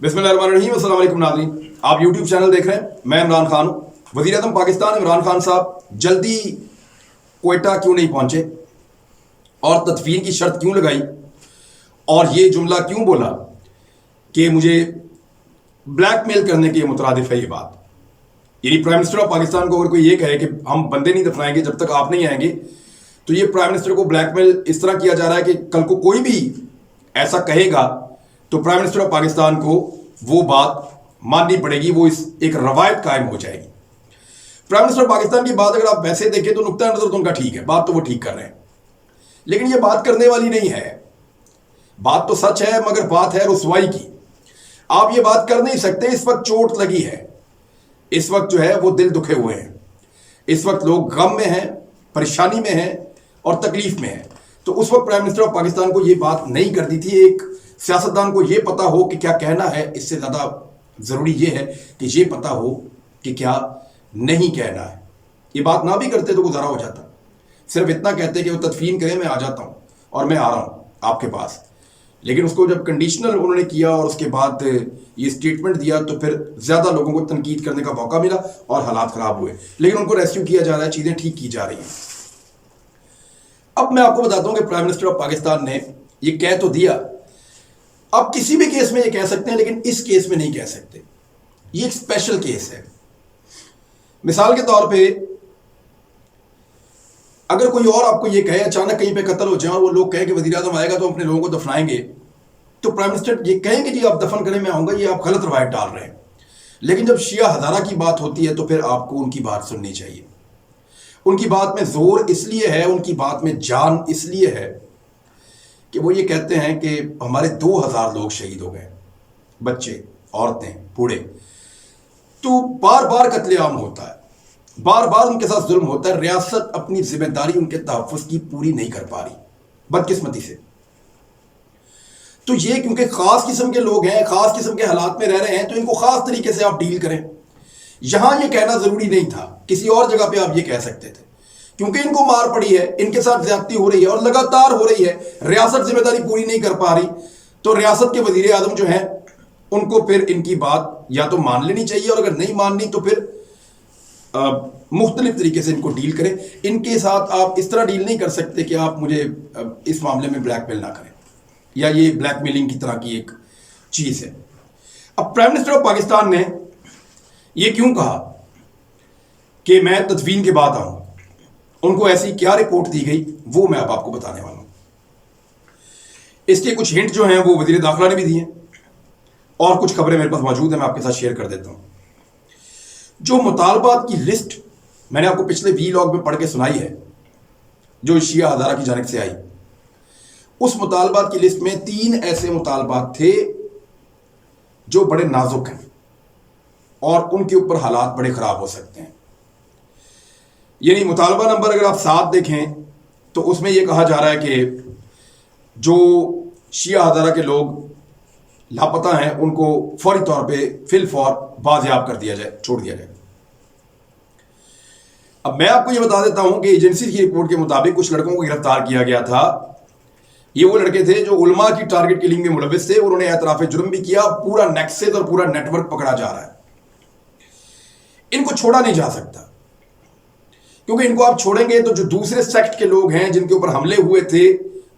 बिस्मिल्लाहिर्रहमानिर्रहीम। अस्सलाम वालेकुम नाज़रीन, आप यूट्यूब चैनल देख रहे हैं। मैं इमरान खान हूँ। वज़ीर आज़म पाकिस्तान इमरान खान साहब जल्दी क्वेटा क्यों नहीं पहुँचे और तदफीन की शर्त क्यों लगाई और ये जुमला क्यों बोला कि मुझे ब्लैकमेल करने के मुतरादिफ है ये बात। यानी प्राइम मिनिस्टर ऑफ पाकिस्तान को अगर कोई ये कहे कि हम बंदे नहीं दफनाएंगे जब तक आप नहीं आएंगे, तो ये प्राइम मिनिस्टर को ब्लैकमेल इस तरह किया जा रहा है कि कल को कोई भी ऐसा कहेगा तो प्राइम मिनिस्टर ऑफ पाकिस्तान को वो बात माननी पड़ेगी, वो इस एक रवायत कायम हो जाएगी। प्राइम मिनिस्टर ऑफ पाकिस्तान की बात अगर आप वैसे देखें तो नुक्ता नजर तो उनका ठीक है, बात तो वो ठीक कर रहे हैं, लेकिन ये बात करने वाली नहीं है। बात तो सच है मगर बात है रुसवाई की। आप ये बात कर नहीं सकते। इस वक्त चोट लगी है, इस वक्त जो है वो दिल दुखे हुए हैं, इस वक्त लोग गम में हैं, परेशानी में हैं और तकलीफ में हैं। तो उस वक्त प्राइम मिनिस्टर ऑफ पाकिस्तान को ये बात नहीं करनी थी। एक सियासतदान को ये पता हो कि क्या कहना है, इससे ज़्यादा ज़रूरी ये है कि ये पता हो कि क्या नहीं कहना है। ये बात ना भी करते तो गुजारा हो जाता। सिर्फ इतना कहते कि वो तदफीन करें, मैं आ जाता हूँ और मैं आ रहा हूँ आपके पास। लेकिन उसको जब कंडीशनल उन्होंने किया और उसके बाद ये स्टेटमेंट दिया तो फिर ज़्यादा लोगों को तनकीद करने का मौका मिला और हालात ख़राब हुए। लेकिन उनको रेस्क्यू किया जा रहा है, चीज़ें ठीक की जा रही हैं। अब मैं आपको बताता हूँ कि प्राइम मिनिस्टर ऑफ पाकिस्तान ने ये कह तो दिया। अब किसी भी केस में ये कह सकते हैं, लेकिन इस केस में नहीं कह सकते। ये एक स्पेशल केस है। मिसाल के तौर पे अगर कोई और आपको ये कहे अचानक कहीं पे कत्ल हो जाए और वो लोग कहें कि वज़ीर आज़म आएगा तो अपने लोगों को दफनाएंगे, तो प्राइम मिनिस्टर ये कहेंगे जी आप दफन करें, मैं आऊंगा, ये आप गलत रवायत डाल रहे हैं। लेकिन जब शिया हज़ारा की बात होती है तो फिर आपको उनकी बात सुननी चाहिए। उनकी बात में जोर इसलिए है, उनकी बात में जान इसलिए है कि वो ये कहते हैं कि हमारे 2000 लोग शहीद हो गए, बच्चे, औरतें, बूढ़े। तो बार बार कत्लेआम होता है, बार बार उनके साथ जुल्म होता है। रियासत अपनी जिम्मेदारी उनके तहफ़्फ़ुज़ की पूरी नहीं कर पा रही, बदकिस्मती से। तो ये क्योंकि ख़ास किस्म के लोग हैं, ख़ास किस्म के हालात में रह रहे हैं, तो इनको ख़ास तरीके से आप डील करें। यहां ये कहना ज़रूरी नहीं था, किसी और जगह पे आप ये कह सकते थे। क्योंकि इनको मार पड़ी है, इनके साथ ज्यादती हो रही है और लगातार हो रही है, रियासत जिम्मेदारी पूरी नहीं कर पा रही, तो रियासत के वज़ीर आज़म जो हैं उनको फिर इनकी बात या तो मान लेनी चाहिए और अगर नहीं माननी तो फिर मुख्तलिफ तरीके से इनको डील करें। इनके साथ आप इस तरह डील नहीं कर सकते कि आप मुझे इस मामले में ब्लैकमेल ना करें, या ये ब्लैकमेलिंग की तरह की एक चीज़ है। अब प्राइम मिनिस्टर ऑफ पाकिस्तान ने ये क्यों कहा कि मैं तदफीन के बाद आऊँ, उनको ऐसी क्या रिपोर्ट दी गई, वो मैं अब आपको बताने वाला हूँ। इसके कुछ हिंट जो हैं वो वज़ीर दाखिला ने भी दिए और कुछ खबरें मेरे पास मौजूद हैं, मैं आपके साथ शेयर कर देता हूँ। जो मुतालबात की लिस्ट मैंने आपको पिछले वीलॉग में पढ़ के सुनाई है, जो शिया हज़ारा की जानिब से आई, उस मुतालबात की लिस्ट में 3 ऐसे मुतालबात थे जो बड़े नाजुक हैं और उनके ऊपर हालात बड़े ख़राब हो सकते हैं। यानी मुतालबा नंबर अगर आप 7 देखें तो उसमें यह कहा जा रहा है कि जो शिया हज़ारा के लोग लापता हैं उनको फौरी तौर पे फिलफौर बाजियाब कर दिया जाए, छोड़ दिया जाए। अब मैं आपको यह बता देता हूं कि एजेंसी की रिपोर्ट के मुताबिक कुछ लड़कों को गिरफ्तार किया गया था। ये वो लड़के थे जो उलमा की टारगेट किलिंग में मुलविस थे और उन्होंने एतराफ़ जुर्म भी किया। पूरा नेक्सस और पूरा नेटवर्क पकड़ा जा रहा है। इनको छोड़ा नहीं जा सकता, क्योंकि इनको आप छोड़ेंगे तो जो दूसरे सेक्ट के लोग हैं जिनके ऊपर हमले हुए थे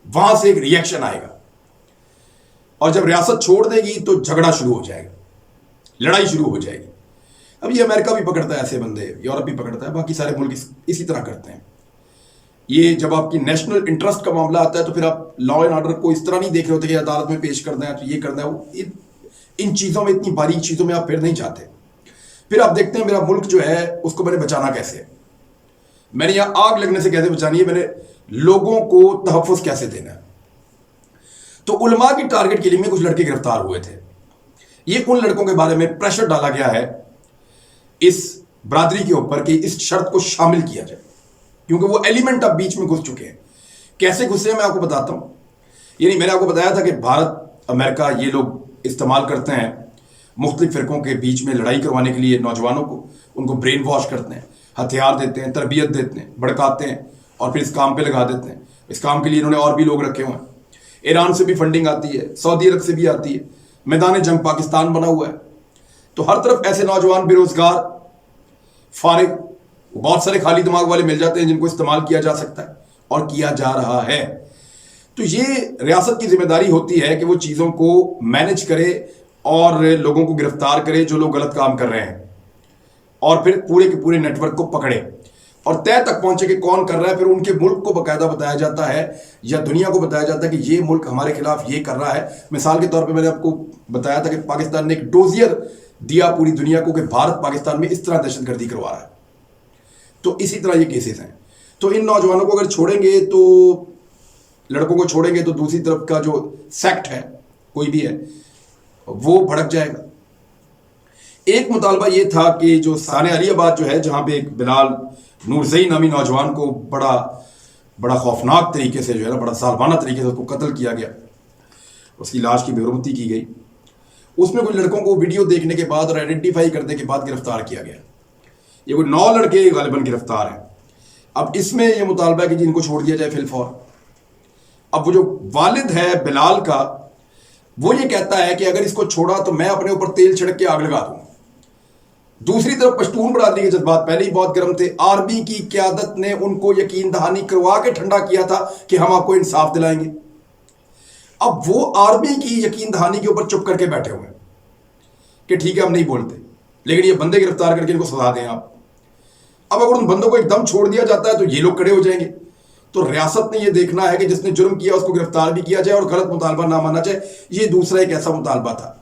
वहां से एक रिएक्शन आएगा और जब रियासत छोड़ देगी तो झगड़ा शुरू हो जाएगा, लड़ाई शुरू हो जाएगी। अब ये अमेरिका भी पकड़ता है ऐसे बंदे, यूरोप भी पकड़ता है, बाकी सारे मुल्क इसी तरह करते हैं। ये जब आपकी नेशनल इंटरेस्ट का मामला आता है तो फिर आप लॉ एंड ऑर्डर को इस तरह नहीं देख रहे होते कि अदालत में पेश करना है तो ये करना है वो, इन चीज़ों में, इतनी बारीक चीज़ों में आप फिर नहीं जाते। फिर आप देखते हैं मेरा मुल्क जो है उसको मैंने बचाना कैसे है, मैंने यहाँ आग लगने से कैसे बचानी है, मैंने लोगों को तहफ़्फ़ुज़ कैसे देना है। तो उलमा की टारगेट किलिंग में कुछ लड़के गिरफ्तार हुए थे। ये उन लड़कों के बारे में प्रेशर डाला गया है इस बरादरी के ऊपर कि इस शर्त को शामिल किया जाए, क्योंकि वो एलिमेंट अब बीच में घुस चुके हैं। कैसे घुसे हैं मैं आपको बताता हूँ। यानी मैंने आपको बताया था कि भारत, अमेरिका, ये लोग इस्तेमाल करते हैं मुख्तलिफ फ़िरकों के बीच में लड़ाई करवाने के लिए नौजवानों को, उनको ब्रेन वॉश करते हैं, हथियार देते हैं, तरबियत देते हैं, भड़काते हैं और फिर इस काम पे लगा देते हैं। इस काम के लिए इन्होंने और भी लोग रखे हुए हैं। ईरान से भी फंडिंग आती है, सऊदी अरब से भी आती है, मैदान जंग पाकिस्तान बना हुआ है। तो हर तरफ ऐसे नौजवान बेरोजगार, फारिग, बहुत सारे खाली दिमाग वाले मिल जाते हैं जिनको इस्तेमाल किया जा सकता है और किया जा रहा है। तो ये रियासत की जिम्मेदारी होती है कि वो चीज़ों को मैनेज करे और लोगों को गिरफ्तार करे जो लोग गलत काम कर रहे हैं, और फिर पूरे के पूरे नेटवर्क को पकड़े और तय तक पहुंचे कि कौन कर रहा है। फिर उनके मुल्क को बाकायदा बताया जाता है या दुनिया को बताया जाता है कि ये मुल्क हमारे खिलाफ ये कर रहा है। मिसाल के तौर पे मैंने आपको बताया था कि पाकिस्तान ने एक डोजियर दिया पूरी दुनिया को कि भारत पाकिस्तान में इस तरह दहशतगर्दी करवा रहा है। तो इसी तरह ये केसेस हैं। तो इन नौजवानों को अगर छोड़ेंगे, तो लड़कों को छोड़ेंगे, तो दूसरी तरफ का जो सेक्ट है, कोई भी है, वो भड़क जाएगा। एक मुतालबा ये था कि जो साने अलीबाद जो है, जहाँ पे एक बिलाल नूरजई नामी नौजवान को बड़ा खौफनाक तरीके से जो है ना, बड़ा सालवाना तरीके से उसको कत्ल किया गया, उसकी लाश की बेरुमती की गई। उसमें कुछ लड़कों को वीडियो देखने के बाद और आइडेंटिफाई करने के बाद गिरफ्तार किया गया। ये कोई 9 लड़के गालिबन गिरफ्तार हैं। अब इसमें ये मुतालबा है कि जिनको छोड़ दिया जाए फिलफौर। अब वो जो वालिद है बिलाल का, वो ये कहता है कि अगर इसको छोड़ा तो मैं अपने ऊपर तेल छिड़क के आग लगा दूंगा। दूसरी तरफ पश्तून बरादरी के जज्बात पहले ही बहुत गर्म थे। आर्मी की क़यादत ने उनको यकीन दहानी करवा के ठंडा किया था कि हम आपको इंसाफ दिलाएंगे। अब वो आर्मी की यकीन दहानी के ऊपर चुप करके बैठे हुए हैं कि ठीक है हम नहीं बोलते, लेकिन ये बंदे गिरफ्तार करके इनको सजा दें आप। अब अगर उन बंदों को एकदम छोड़ दिया जाता है तो ये लोग खड़े हो जाएंगे। तो रियासत ने ये देखना है कि जिसने जुर्म किया उसको गिरफ्तार भी किया जाए और गलत मुतालबा ना माना जाए। ये दूसरा एक ऐसा मुतालबा था।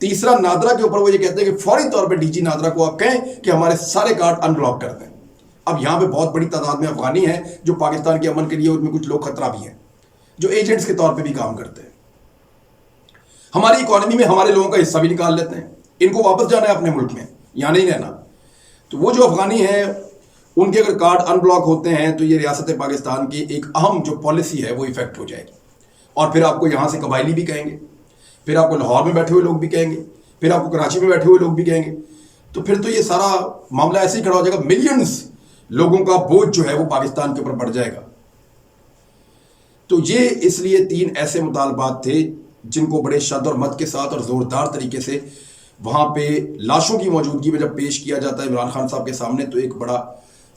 तीसरा, नादरा के ऊपर वो ये कहते हैं कि फौरी तौर पे डीजी नादरा को आप कहें कि हमारे सारे कार्ड अनब्लॉक कर दें। अब यहाँ पे बहुत बड़ी तादाद में अफगानी हैं जो पाकिस्तान के अमन के लिए, उनमें कुछ लोग खतरा भी हैं जो एजेंट्स के तौर पे भी काम करते हैं। हमारी इकोनॉमी में हमारे लोगों का हिस्सा भी निकाल लेते हैं। इनको वापस जाना है अपने मुल्क में, यहाँ नहीं रहना। तो वो जो अफगानी हैं उनके अगर कार्ड अनब्लॉक होते हैं तो ये रियासत पाकिस्तान की एक अहम जो पॉलिसी है वो इफेक्ट हो जाएगी। और फिर आपको यहाँ से कबायली भी कहेंगे, फिर आपको लाहौर में बैठे हुए लोग भी कहेंगे, फिर आपको कराची में बैठे हुए लोग भी कहेंगे। तो फिर तो ये सारा मामला ऐसे ही खड़ा हो जाएगा। मिलियंस लोगों का बोझ जो है वो पाकिस्तान के ऊपर बढ़ जाएगा। तो ये इसलिए 3 ऐसे मुतालबात थे जिनको बड़े शद और मत के साथ और ज़ोरदार तरीके से वहाँ पे लाशों की मौजूदगी में जब पेश किया जाता है इमरान खान साहब के सामने, तो एक बड़ा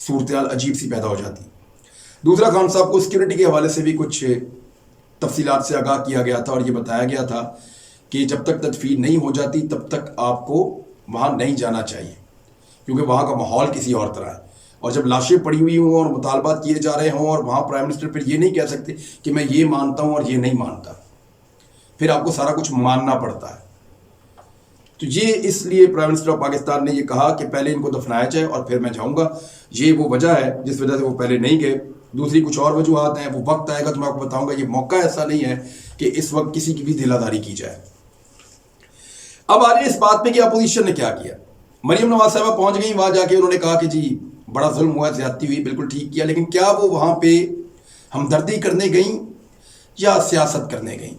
सूरत अजीब सी पैदा हो जाती। दूसरा, खान साहब को सिक्योरिटी के हवाले से भी कुछ तफसीलात से आगाह किया गया था और ये बताया गया था कि जब तक तदफीन नहीं हो जाती तब तक आपको वहाँ नहीं जाना चाहिए, क्योंकि वहाँ का माहौल किसी और तरह है। और जब लाशें पड़ी हुई हों और मुतालबात किए जा रहे हों और वहाँ प्राइम मिनिस्टर फिर ये नहीं कह सकते कि मैं ये मानता हूँ और ये नहीं मानता, फिर आपको सारा कुछ मानना पड़ता है। तो ये इसलिए प्राइम मिनिस्टर ऑफ पाकिस्तान ने ये कहा कि पहले इनको दफनाया जाए और फिर मैं जाऊँगा। ये वो वजह है जिस वजह से वो पहले नहीं गए। दूसरी कुछ और वजूहत हैं, वो वक्त आएगा तो मैं आपको बताऊँगा। ये मौका ऐसा नहीं है कि इस वक्त किसी की भी दिलादारी की जाए। अब आ रही इस बात पे कि अपोजिशन ने क्या किया। मरीम नवाज साहबा पहुंच गई, वहां जाके उन्होंने कहा कि जी बड़ा जुल्म हुआ, ज्यादती हुई, बिल्कुल ठीक किया। लेकिन क्या वो वहां पे हमदर्दी करने गई या सियासत करने गई?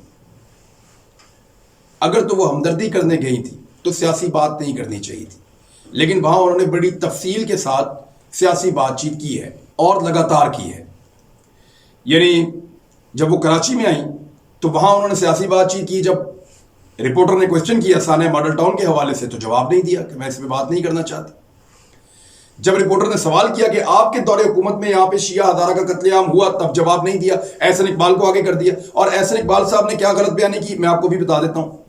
अगर तो वो हमदर्दी करने गई थी तो सियासी बात नहीं करनी चाहिए थी, लेकिन वहां उन्होंने बड़ी तफसील के साथ सियासी बातचीत की है और लगातार की है। यानी जब वो कराची में आई तो वहां उन्होंने सियासी बातचीत की। जब रिपोर्टर ने क्वेश्चन किया सानिया मॉडल टाउन के हवाले से तो जवाब नहीं दिया कि मैं इस पर बात नहीं करना चाहती। जब रिपोर्टर ने सवाल किया कि आपके दौरे हुकूमत में यहाँ पे शिया हज़ारा का कत्लेआम हुआ, तब जवाब नहीं दिया, एहसन इकबाल को आगे कर दिया। और एहसन इकबाल साहब ने क्या गलत बयानी की मैं आपको भी बता देता हूँ।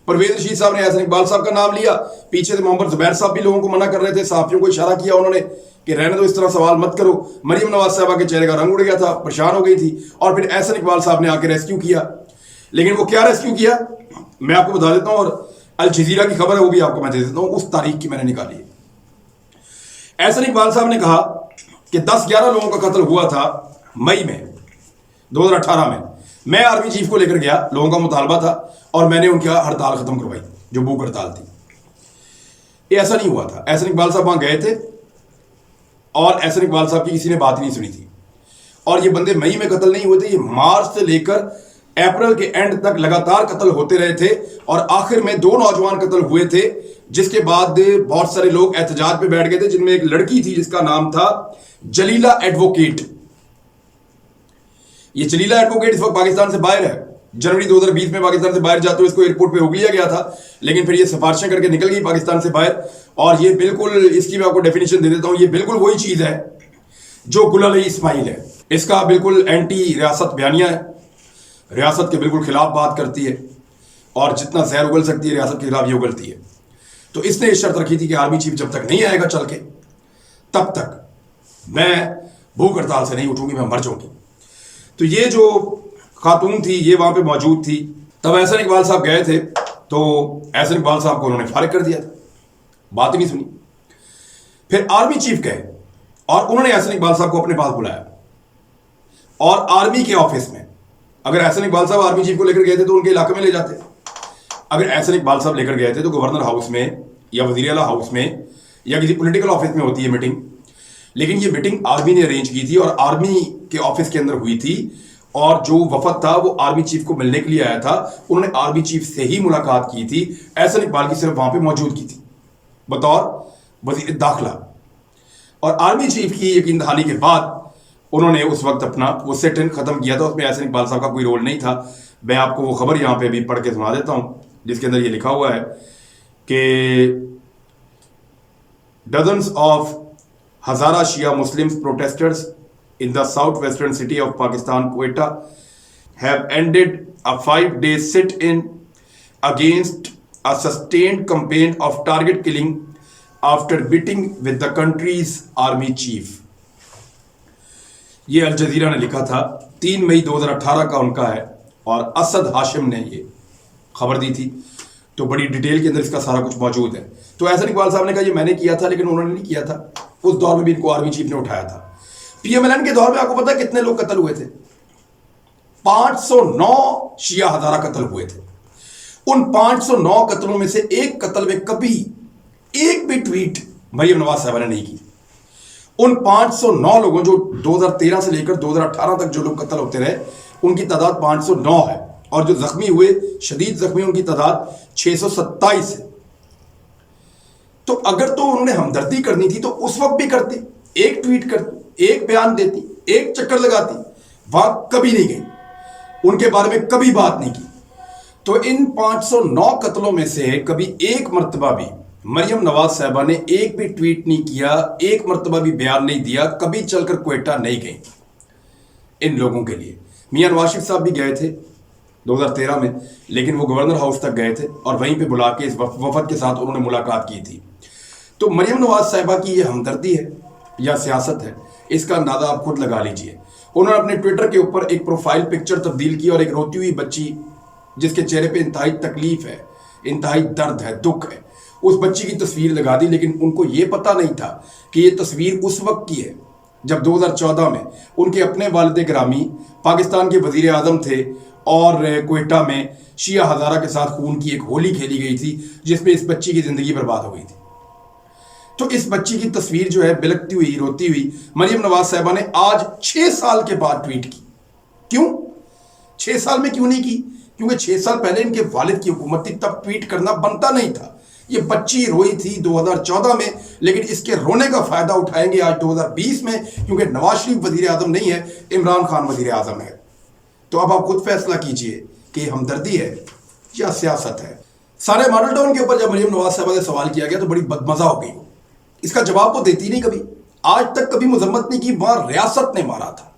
परवेज रशीद साहब ने एहसन इकबाल साहब का नाम लिया, पीछे से मोहम्मद जुबैर साहब भी लोगों को मना कर रहे थे, सहाफियों को इशारा किया उन्होंने कि रहने दो, इस तरह सवाल मत करो। मरीम नवाज साहबा के चेहरे का रंग उड़ गया था, परेशान हो गई थी। और फिर एहसन इकबाल साहब ने आके रेस्क्यू किया। लेकिन वो क्या रेस्क्यू किया मैं आपको बता देता हूं, और अल जजीरा की खबर है वो भी आपको मैं दे देता हूं, उस तारीख की मैंने निकाली है। एहसन इकबाल साहब ने कहा कि 10-11 लोगों का कत्ल हुआ था मई में 2018 में। मैं आर्मी चीफ को लेकर गया, लोगों का मुतालबा था और मैंने उनकी हड़ताल खत्म करवाई जो भूख हड़ताल थी। ये ऐसा नहीं हुआ था। एहसन इकबाल साहब वहां गए थे और एहसन इकबाल साहब की किसी ने बात ही नहीं सुनी थी। और ये बंदे मई में कत्ल नहीं हुए थे, ये मार्च से लेकर अप्रैल के एंड तक लगातार कत्ल होते रहे थे। और आखिर में 2 नौजवान कत्ल हुए थे, जिसके बाद बहुत सारे लोग एहतजाज पे बैठ गए थे, जिनमें एक लड़की थी जिसका नाम था जलीला एडवोकेट। ये जलीला एडवोकेट इस वक्त पाकिस्तान से बाहर है। जनवरी 2020 में पाकिस्तान से बाहर जाते हुए इसको एयरपोर्ट पे रोक लिया गया था, लेकिन फिर ये सिफारिशें करके निकल गई पाकिस्तान से बाहर। और ये बिल्कुल, इसकी मैं आपको डेफिनेशन दे देता हूँ, ये बिल्कुल वही चीज़ है जो गुल अली इस्माइल है। इसका बिल्कुल एंटी रियासत बयानिया है, रियासत के बिल्कुल खिलाफ बात करती है, और जितना जहर उगल सकती है रियासत के खिलाफ ये उगलती है। तो इसने एक शर्त रखी थी कि आर्मी चीफ जब तक नहीं आएगा चल के, तब तक मैं भूख हड़ताल से नहीं उठूंगी, मैं मर जाऊंगी। तो ये जो खातून थी ये वहां पे मौजूद थी। तब एहसन इकबाल साहब गए थे, तो एहसन इकबाल साहब को उन्होंने फारिग कर दिया था, बात ही नहीं सुनी। फिर आर्मी चीफ गए और उन्होंने एहसन इकबाल साहब को अपने पास बुलाया, और आर्मी के ऑफिस में, अगर एहसन इकबाल साहब आर्मी चीफ को लेकर गए थे तो उनके इलाके में ले जाते, अगर एहसन इकबाल साहब लेकर गए थे तो गवर्नर हाउस में या वजीर आला हाउस में या किसी पॉलिटिकल ऑफिस में होती है मीटिंग। लेकिन ये मीटिंग आर्मी ने अरेंज की थी और आर्मी के ऑफिस के अंदर हुई थी, और जो वफद था वो आर्मी चीफ को मिलने के लिए आया था, उन्होंने आर्मी चीफ से ही मुलाकात की थी। एहसन इकबाल की सिर्फ वहां पे मौजूदगी थी बतौर वजीर दाखिला। और आर्मी चीफ की यकीन दहानी के बाद उन्होंने उस वक्त अपना वो सेट इन खत्म किया था, उसमें एहसन इकबाल साहब का कोई रोल नहीं था। मैं आपको वो खबर यहाँ पे भी पढ़ के सुना देता हूँ, जिसके अंदर ये लिखा हुआ है कि dozens of Hazara Shia Muslims protesters in the southwestern city of Pakistan, Quetta, have ended a 5-day sit-in against a sustained campaign of target killing after meeting with the country's army chief. ये अल जजीरा ने लिखा था, 3 मई 2018 का उनका है, और असद हाशिम ने ये खबर दी थी। तो बड़ी डिटेल के अंदर इसका सारा कुछ मौजूद है। तो एहसन इकबाल साहब ने कहा ये मैंने किया था, लेकिन उन्होंने नहीं किया था। उस दौर में भी इनको आर्मी चीफ ने उठाया था। पीएमएलएन के दौर में आपको पता है कितने लोग कत्ल हुए थे? 509 शिया हजारा कत्ल हुए थे। उन 509 कत्लों में से एक कत्ल में कभी एक भी ट्वीट मरियम नवाज साहबा ने नहीं की। उन 509 लोगों, जो 2013 से लेकर 2018 तक जो लोग कत्ल होते रहे, उनकी तादाद 509 है, और जो जख्मी हुए, शदीद जख्मी, उनकी तादाद 627 है। तो अगर तो उन्होंने हमदर्दी करनी थी तो उस वक्त भी करती, एक ट्वीट करती, एक बयान देती, एक चक्कर लगाती। वहां कभी नहीं गई, उनके बारे में कभी बात नहीं की। तो इन 509 कत्लों में से कभी एक मर्तबा भी मरियम नवाज साहबा ने एक भी ट्वीट नहीं किया, एक मर्तबा भी बयान नहीं दिया, कभी चलकर क्वेटा नहीं गई इन लोगों के लिए। मियां नवाज शरीफ साहब भी गए थे 2013 में, लेकिन वो गवर्नर हाउस तक गए थे और वहीं पे बुला के इस वफद के साथ उन्होंने मुलाकात की थी। तो मरियम नवाज साहिबा की ये हमदर्दी है या सियासत है, इसका अंदाजा आप खुद लगा लीजिए। उन्होंने अपने ट्विटर के ऊपर एक प्रोफाइल पिक्चर तब्दील की और एक रोती हुई बच्ची, जिसके चेहरे पे इंतहाई तकलीफ है, इंतहाई दर्द है, दुख है, उस बच्ची की तस्वीर लगा दी। लेकिन उनको ये पता नहीं था कि ये तस्वीर उस वक्त की है जब 2014 में उनके अपने वालिद गिरामी पाकिस्तान के वजीर आजम थे, और क्वेटा में शिया हजारा के साथ खून की एक होली खेली गई थी, जिसमें इस बच्ची की जिंदगी बर्बाद हो गई थी। तो इस बच्ची की तस्वीर जो है बिलखती हुई, रोती हुई, मरियम नवाज साहिबा ने आज 6 साल के बाद ट्वीट की। क्यों 6 साल में क्यों नहीं की? क्योंकि 6 साल पहले इनके वालिद की हुकूमत थी, तब ट्वीट करना बनता नहीं था। ये बच्ची रोई थी 2014 में, लेकिन इसके रोने का फायदा उठाएंगे आज 2020 में, क्योंकि नवाज शरीफ वजीर आजम नहीं है, इमरान खान वजीर आजम है। तो अब आप खुद फैसला कीजिए कि हमदर्दी है या सियासत है। सारे मॉडल टाउन के ऊपर जब मरियम नवाज साहिबा से सवाल किया गया तो बड़ी बदमजा हो गई। इसका जवाब वो देती नहीं, कभी आज तक कभी मजम्मत नहीं की। वहां रियासत ने मारा था,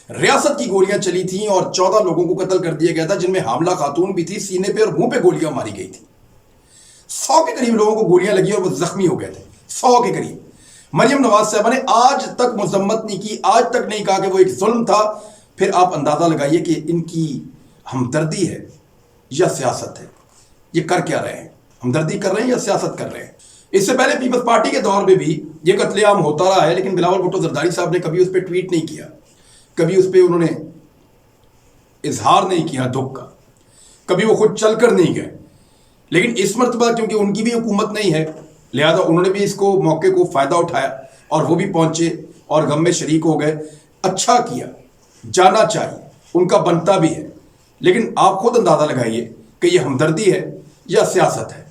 रियासत की गोलियां चली थी और 14 लोगों को कत्ल कर दिया गया था, जिनमें हामला खातून भी थी। सीने पे और मुंह पे गोलियां मारी गई थी। 100 के करीब लोगों को गोलियां लगी और वो जख्मी हो गए थे, 100 के करीब। मरियम नवाज साहिबा ने आज तक मजम्मत नहीं की, आज तक नहीं कहा कि वो एक जुल्म था। फिर आप अंदाजा लगाइए कि इनकी हमदर्दी है या सियासत है। ये कर क्या रहे हैं? हमदर्दी कर रहे हैं या सियासत कर रहे हैं? इससे पहले पीपल्स पार्टी के दौर में भी ये कत्लेआम होता रहा है, लेकिन बिलावल भुट्टो जरदारी साहब ने कभी उस पर ट्वीट नहीं किया, कभी उस पर उन्होंने इजहार नहीं किया दुख का, कभी वो खुद चलकर नहीं गए। लेकिन इस मरतबा क्योंकि उनकी भी हुकूमत नहीं है, लिहाजा उन्होंने भी इसको मौके को फायदा उठाया और वो भी पहुंचे और गम में शरीक हो गए। अच्छा किया, जाना चाहिए, उनका बनता भी है। लेकिन आप खुद अंदाजा लगाइए कि ये हमदर्दी है या सियासत है।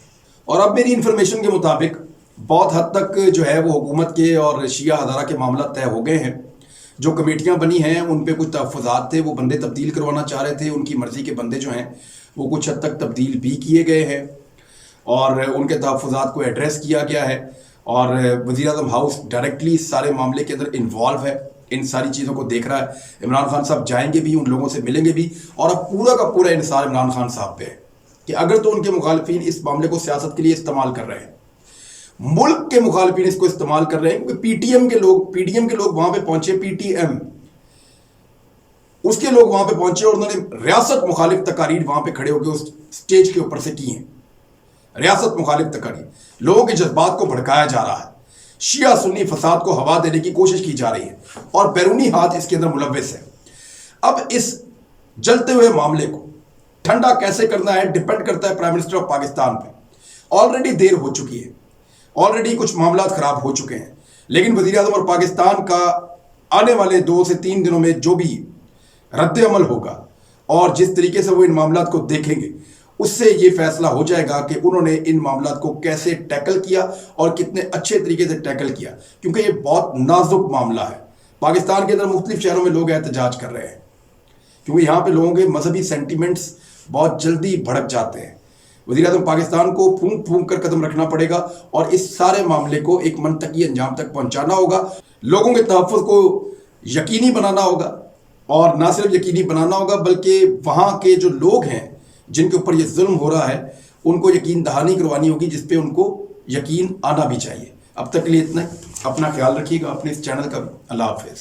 और अब मेरी इंफॉर्मेशन के मुताबिक बहुत हद तक जो है वो हुकूमत के और शिया हज़ारा के मामला तय हो गए हैं। जो कमेटियां बनी हैं उन पे कुछ तहफ़्फ़ुज़ात थे, वो बंदे तब्दील करवाना चाह रहे थे, उनकी मर्ज़ी के बंदे जो हैं वो कुछ हद तक तब्दील भी किए गए हैं और उनके तहफ़्फ़ुज़ात को एड्रेस किया गया है और वज़ीर-ए-आज़म हाउस डायरेक्टली इस सारे मामले के अंदर इन्वॉल्व है, इन सारी चीज़ों को देख रहा है। इमरान खान साहब जाएंगे भी, उन लोगों से मिलेंगे भी और अब पूरा का पूरा इंसार इमरान खान साहब पे है कि अगर तो उनके मुखालिफिन इस मामले को सियासत के लिए इस्तेमाल कर रहे हैं, मुल्क के मुखालिफिन इसको इस्तेमाल कर रहे हैं, क्योंकि पीडीएम के लोग वहां पे पहुंचे, पीटीएम उसके लोग वहां पे पहुंचे और उन्होंने रियासत मुखालिफ तकारीर वहां पे खड़े होकर उस स्टेज के ऊपर से की हैं। रियासत मुखालिफ तकारीर, लोगों के जज्बात को भड़काया जा रहा है, शिया सुन्नी फसाद को हवा देने की कोशिश की जा रही है और बैरूनी हाथ इसके अंदर मुलव्वस है। अब इस जलते हुए मामले को ठंडा कैसे करना है डिपेंड करता है प्राइम मिनिस्टर ऑफ पाकिस्तान पे। ऑलरेडी देर हो चुकी है, ऑलरेडी कुछ मामला खराब हो चुके हैं, लेकिन वज़ीर आज़म और पाकिस्तान का आने वाले 2 से 3 दिनों में जो भी रद्द अमल होगा और जिस तरीके से वो इन मामलात को देखेंगे, उससे ये फैसला हो जाएगा कि उन्होंने इन मामलात को कैसे टैकल किया और कितने अच्छे तरीके से टैकल किया, क्योंकि ये बहुत नाजुक मामला है। पाकिस्तान के अंदर मुख्तलिफ शहरों में लोग एहतजाज कर रहे हैं क्योंकि यहाँ पे लोगों के मजहबी सेंटिमेंट्स बहुत जल्दी भड़क जाते हैं। वज़ीर आज़म पाकिस्तान को फूंक फूंक कर कदम रखना पड़ेगा और इस सारे मामले को एक मंतकी अंजाम तक पहुंचाना होगा, लोगों के तहफ़्फ़ुज़ को यकीनी बनाना होगा और ना सिर्फ यकीनी बनाना होगा बल्कि वहाँ के जो लोग हैं जिनके ऊपर ये जुल्म हो रहा है उनको यकीन दहानी करवानी होगी, जिस पे उनको यकीन आना भी चाहिए। अब तक के लिए इतना, अपना ख्याल रखिएगा, अपने इस चैनल का। अल्लाह हाफ़िज़।